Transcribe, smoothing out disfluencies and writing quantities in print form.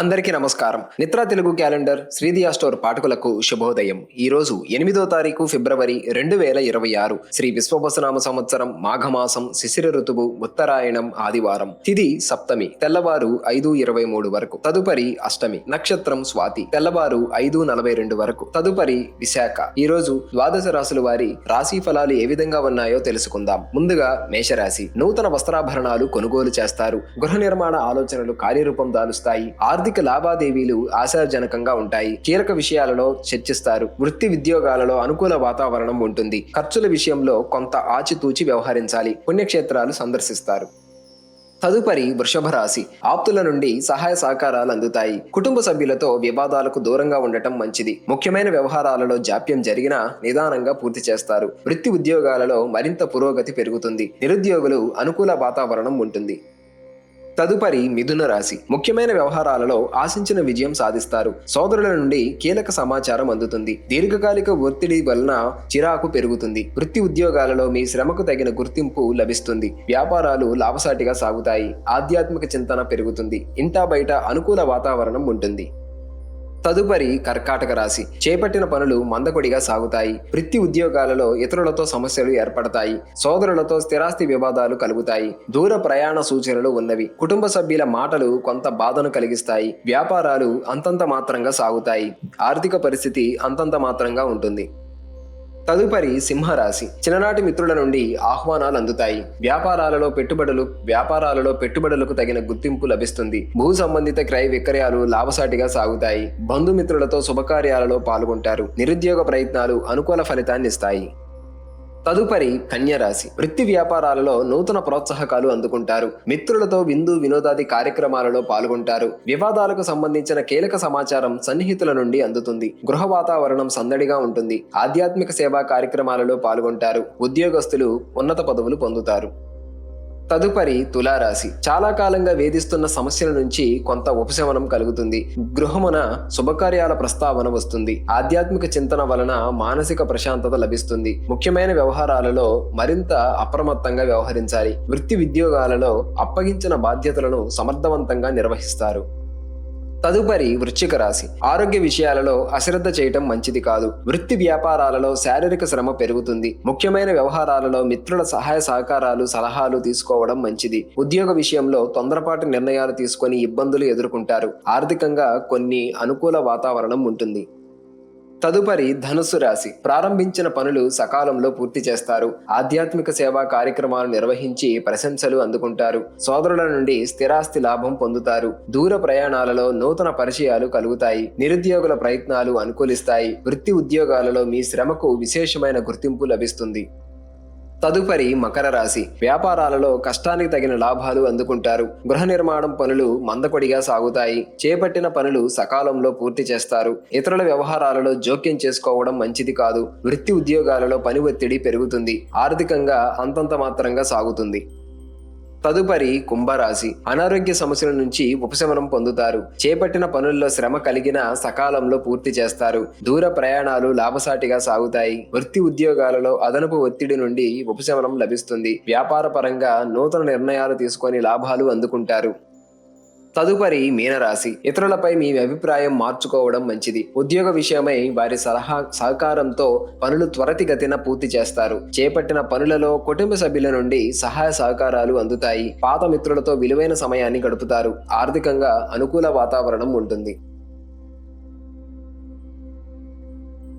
అందరికీ నమస్కారం. Nithra Telugu calendar శ్రీదియా store పాఠకులకు శుభోదయం. ఈ రోజు 8వ తారీఖు ఫిబ్రవరి 2026 శ్రీ విశ్వవసనామ సంవత్సరం మాఘమాసం శిశిర ఋతువు ఉత్తరాయణం ఆదివారం. తిథి సప్తమి తెల్లవారు 5:23 వరకు. తదుపరి అష్టమి నక్షత్రం స్వాతి తెల్లవారు 5:42 వరకు. తదుపరి విశాఖ. ఈ రోజు ద్వాదశ రాశుల వారి రాశి ఫలాలు ఏ విధంగా ఉన్నాయో తెలుసుకుందాం. ముందుగా మేషరాశి. నూతన వస్త్రాభరణాలు కొనుగోలు చేస్తారు. గృహ నిర్మాణ ఆలోచనలు కార్యరూపం దాలుస్తాయి. ఆర్థిక లావాదేవీలు ఆశాజనకంగా ఉంటాయి. కీలక విషయాలలో చర్చిస్తారు. వృత్తి ఉద్యోగాలలో అనుకూల వాతావరణం ఉంటుంది. ఖర్చుల విషయంలో కొంత ఆచితూచి వ్యవహరించాలి. పుణ్యక్షేత్రాలు సందర్శిస్తారు. తదుపరి వృషభ రాశి. ఆప్తుల నుండి సహాయ సహకారాలు అందుతాయి. కుటుంబ సభ్యులతో వివాదాలకు దూరంగా ఉండటం మంచిది. ముఖ్యమైన వ్యవహారాలలో జాప్యం జరిగినా నిదానంగా పూర్తి చేస్తారు. వృత్తి ఉద్యోగాలలో మరింత పురోగతి పెరుగుతుంది. నిరుద్యోగులు అనుకూల వాతావరణం ఉంటుంది. తదుపరి మిథున రాశి. ముఖ్యమైన వ్యవహారాలలో ఆశించిన విజయం సాధిస్తారు. సోదరుల నుండి కీలక సమాచారం అందుతుంది. దీర్ఘకాలిక ఒత్తిడి వలన చిరాకు పెరుగుతుంది. వృత్తి ఉద్యోగాలలో మీ శ్రమకు తగిన గుర్తింపు లభిస్తుంది. వ్యాపారాలు లాభసాటిగా సాగుతాయి. ఆధ్యాత్మిక చింతన పెరుగుతుంది. ఇంటా బయట అనుకూల వాతావరణం ఉంటుంది. తదుపరి కర్కాటక రాశి. చేపట్టిన పనులు మందకొడిగా సాగుతాయి. వృత్తి ఉద్యోగాలలో ఇతరులతో సమస్యలు ఏర్పడతాయి. సోదరులతో స్థిరాస్తి వివాదాలు కలుగుతాయి. దూర ప్రయాణ సూచనలు ఉన్నవి. కుటుంబ సభ్యుల మాటలు కొంత బాధను కలిగిస్తాయి. వ్యాపారాలు అంతంత మాత్రంగా సాగుతాయి. ఆర్థిక పరిస్థితి అంతంత మాత్రంగా ఉంటుంది. తదుపరి సింహరాశి. చిన్ననాటి మిత్రుల నుండి ఆహ్వానాలు అందుతాయి. వ్యాపారాలలో పెట్టుబడులకు తగిన గుర్తింపు లభిస్తుంది. భూ సంబంధిత క్రయ విక్రయాలు లాభసాటిగా సాగుతాయి. బంధుమిత్రులతో శుభకార్యాలలో పాల్గొంటారు. నిరుద్యోగ ప్రయత్నాలు అనుకూల ఫలితాన్ని ఇస్తాయి. తదుపరి కన్యరాశి. వృత్తి వ్యాపారాలలో నూతన ప్రోత్సాహకాలు అందుకుంటారు. మిత్రులతో విందు వినోదాది కార్యక్రమాలలో పాల్గొంటారు. వివాదాలకు సంబంధించిన కీలక సమాచారం సన్నిహితుల నుండి అందుతుంది. గృహ వాతావరణం సందడిగా ఉంటుంది. ఆధ్యాత్మిక సేవా కార్యక్రమాలలో పాల్గొంటారు. ఉద్యోగస్తులు ఉన్నత పదవులు పొందుతారు. తదుపరి తులారాశి. చాలా కాలంగా వేధిస్తున్న సమస్యల నుంచి కొంత ఉపశమనం కలుగుతుంది. గృహమున శుభకార్యాల ప్రస్తావన వస్తుంది. ఆధ్యాత్మిక చింతన వలన మానసిక ప్రశాంతత లభిస్తుంది. ముఖ్యమైన వ్యవహారాలలో మరింత అప్రమత్తంగా వ్యవహరించాలి. వృత్తి ఉద్యోగాలలో అప్పగించిన బాధ్యతలను సమర్థవంతంగా నిర్వహిస్తారు. తదుపరి వృశ్చిక రాశి. ఆరోగ్య విషయాలలో అశ్రద్ధ చేయటం మంచిది కాదు. వృత్తి వ్యాపారాలలో శారీరక శ్రమ పెరుగుతుంది. ముఖ్యమైన వ్యవహారాలలో మిత్రుల సహాయ సహకారాలు సలహాలు తీసుకోవడం మంచిది. ఉద్యోగ విషయంలో తొందరపాటు నిర్ణయాలు తీసుకొని ఇబ్బందులు ఎదుర్కొంటారు. ఆర్థికంగా కొన్ని అనుకూల వాతావరణం ఉంటుంది. తదుపరి ధనుస్సు రాశి. ప్రారంభించిన పనులు సకాలంలో పూర్తి చేస్తారు. ఆధ్యాత్మిక సేవా కార్యక్రమాలు నిర్వహించి ప్రశంసలు అందుకుంటారు. సోదరుల నుండి స్థిరాస్తి లాభం పొందుతారు. దూర ప్రయాణాలలో నూతన పరిచయాలు కలుగుతాయి. నిరుద్యోగుల ప్రయత్నాలు అనుకూలిస్తాయి. వృత్తి ఉద్యోగాలలో మీ శ్రమకు విశేషమైన గుర్తింపు లభిస్తుంది. తదుపరి మకర రాశి. వ్యాపారాలలో కష్టానికి తగిన లాభాలు అందుకుంటారు. గృహ నిర్మాణం పనులు మందకొడిగా సాగుతాయి. చేపట్టిన పనులు సకాలంలో పూర్తి చేస్తారు. ఇతరుల వ్యవహారాలలో జోక్యం చేసుకోవడం మంచిది కాదు. వృత్తి ఉద్యోగాలలో పని ఒత్తిడి పెరుగుతుంది. ఆర్థికంగా అంతంత మాత్రంగా సాగుతుంది. తదుపరి కుంభరాశి. అనారోగ్య సమస్యల నుంచి ఉపశమనం పొందుతారు. చేపట్టిన పనుల్లో శ్రమ కలిగిన సకాలంలో పూర్తి చేస్తారు. దూర ప్రయాణాలు లాభసాటిగా సాగుతాయి. వృత్తి ఉద్యోగాలలో అదనపు ఒత్తిడి నుండి ఉపశమనం లభిస్తుంది. వ్యాపార పరంగా నూతన నిర్ణయాలు తీసుకొని లాభాలు అందుకుంటారు. తదుపరి మీనరాశి. ఇతరులపై మీ అభిప్రాయం మార్చుకోవడం మంచిది. ఉద్యోగ విషయమై వారి సహకారంతో పనులు త్వరితగతిన పూర్తి చేస్తారు. చేపట్టిన పనులలో కుటుంబ సభ్యుల నుండి సహాయ సహకారాలు అందుతాయి. పాత మిత్రులతో విలువైన సమయాన్ని గడుపుతారు. ఆర్థికంగా అనుకూల వాతావరణం ఉంటుంది.